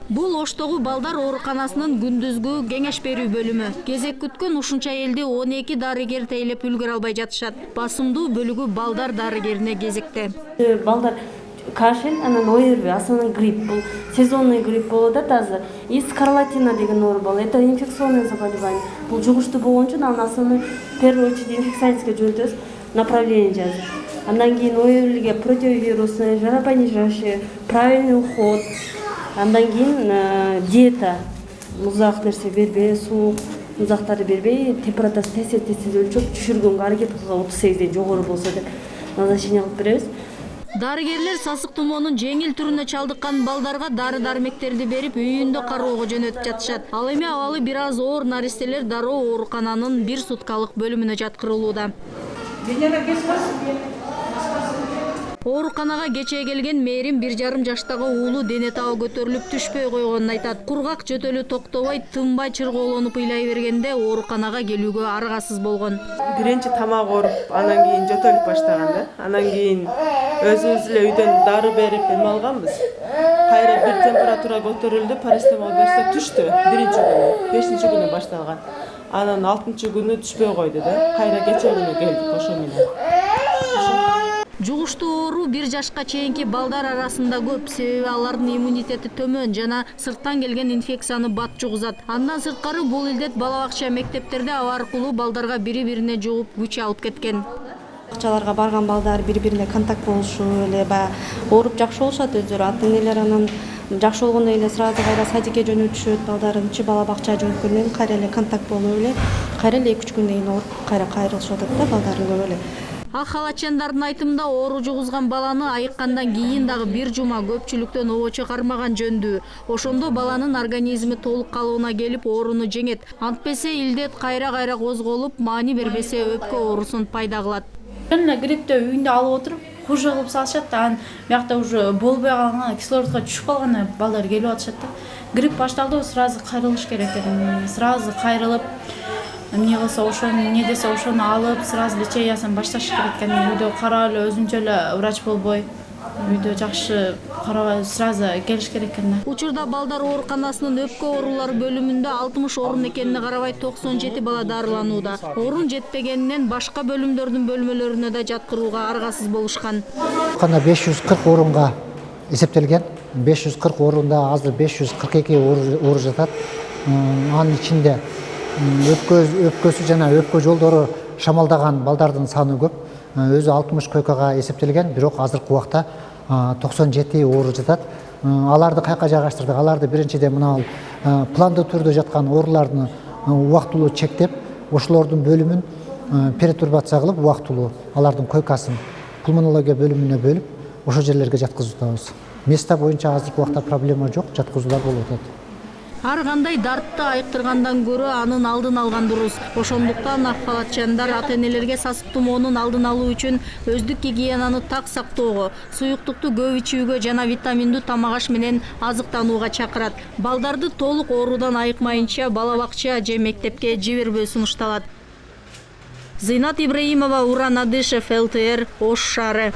Бул Оштогу балдар ооруканасынын күндүзгү кеңеш берүү бөлүмү. Кезек күткөн ушунча элди 12 дарыгер тейлеп үлгүрө албай жатышат. Басымдуу бөлүгү балдар дарыгерине кезекте. Балдар кашель, анан ОРВИ, основной грипп, бул сезонный грипп болот да азыр. И скарлатина деген оору бол. Это инфекционное заболевание. Бул жугуштуу болгон үчүн анан основной в первую очередь инфекционистке жөнөтөбүз, направление жазып. Андан кийин ОРВИге противовирусный, жаропонижающий, правильный уход. Андан кийин диета, музак нерсе бербей, суук музактарды бербей, температурасы тез өлчөп түшүргөнгө аракет кылып 38ден жогору болсо деп назначение кылып беребиз. Дарыгерлер сасык тумоонун жеңил түрүнө чалдыккан балдарга дары-дармектерди берип, үйүндө кароого жөнөтүп жатышат. Ал эми абалы бир аз оор наристелер дароо оорукананын 1 суткалык бөлүмүнө жаткырылууда. Ооруканага кечээ келген Мээрим 1,5 жаштагы уулу дене табы көтөрүлүп түшпөй койгонун айтат. Кургак жөтөлү токтобой, тынбай чыргоолонуп ыйлай бергенде ооруканага келүүгө аргасыз болгон. Биринчи тамак ооруп, анан кийин жөтөлүп баштаган да. Анан кийин өзүбүз эле үйдөн дары берип эме алганбыз. Кайра бир температура көтөрүлдү, парастемол берсе түштү. Биринчи күнү, 5-чи күнү башталган. Анан 6-чы күнү түшпөй койду да. Кайра кечээ күнү келдик ошо менен. Жугуштуу оору 1 жашка чейинки балдар арасында көп, себеби алардын иммунитети төмөн жана сырттан келген инфекцияны бат жугузат. Андан сырткары бул илдет бала бакча, мектептерде аба аркылуу балдарга бири-бирине жугуп күч алып кеткен. Бакчаларга барган балдар бири-бирине контакт болушу эле баягы ооруп жакшы болушат өздөрү. Ата-энелер анан жакшы болгондой эле сразу кайра садикке жөнөтүшөт, балдарынчы бала бакча жөнөткөндөн кайра эле контакт болуп эле, кайра эле 2-3 күндөн кийин ооруп кайра кайрылышып атат да балдарын көп эле. Ак халатчандардын айтымында оору жугузган баланы айыккандан кийин дагы 1 жума көпчүлүктөн обочо кармаган жөндүү. Ошондо баланын организми толук калыбына келип ооруну жеңет. Антпесе илдет кайра козголуп, маани бербесе өпкө оорусун пайда кылат. Жана гриппти үйүндө алып отуруп, хуже кылып салышат да, анан биякта уже болбой калган, кислородко түшүп калган балдар келип атышат да. Грипп башталды, сразу кайрылыш керек экен. Сразу кайрылып, эмне кылса ошону, эмне десе ошону алып, сразу лечениясын башташ керек экен. Үйдө карап эле өзүнчө эле врач болбой, үйдө жакшы карабай сразу келиш керек экен да. Учурда балдар ооруканасынын өпкө оорулары бөлүмүндө 60 орун экенине карабай 97 бала дарыланууда. Орун жетпегенинен башка бөлүмдөрдүн бөлмөлөрүнө да жаткырууга аргасыз болушкан. Кана 540 орунга эсептелген. 540 орунда азыр 542 оору жатат. Анын ичинде өпкөсү жана өпкө жолдору шамалдаган балдардын саны көп. Өзү 60 койкага эсептелген, бирок азыркы убакта 97 оору жатат. Аларды кайка жайгаштырдык? Аларды биринчиден мына пландуу түрдө жаткан ооруларды убактылуу чектеп, ошолордун бөлүмүн перетурбация кылып, убактылуу алардын койкасын пульмонология бөлүмүнө бөлүп, ошол жерлерге жаткызуудабыз. Места боюнча азыркы убакта проблема жок, жаткызуулар болуп атат. Ар кандай дартты айыктыргандан көрө анын алдын алган дурус. Ошондуктан ак халатчандар ата-энелерге сасык тумоонун алдын алуу үчүн өздүк гигиенаны так сактоого, суюктукту көп ичүүгө жана витаминдүү тамак аш менен азыктанууга чакырат. Балдарды толук оорудан айыкмайынча бала бакча же мектепке жибербөө сунушталат. Зыйнат Ибраимова, Уран Адышев, ЛТР, Ош шаары.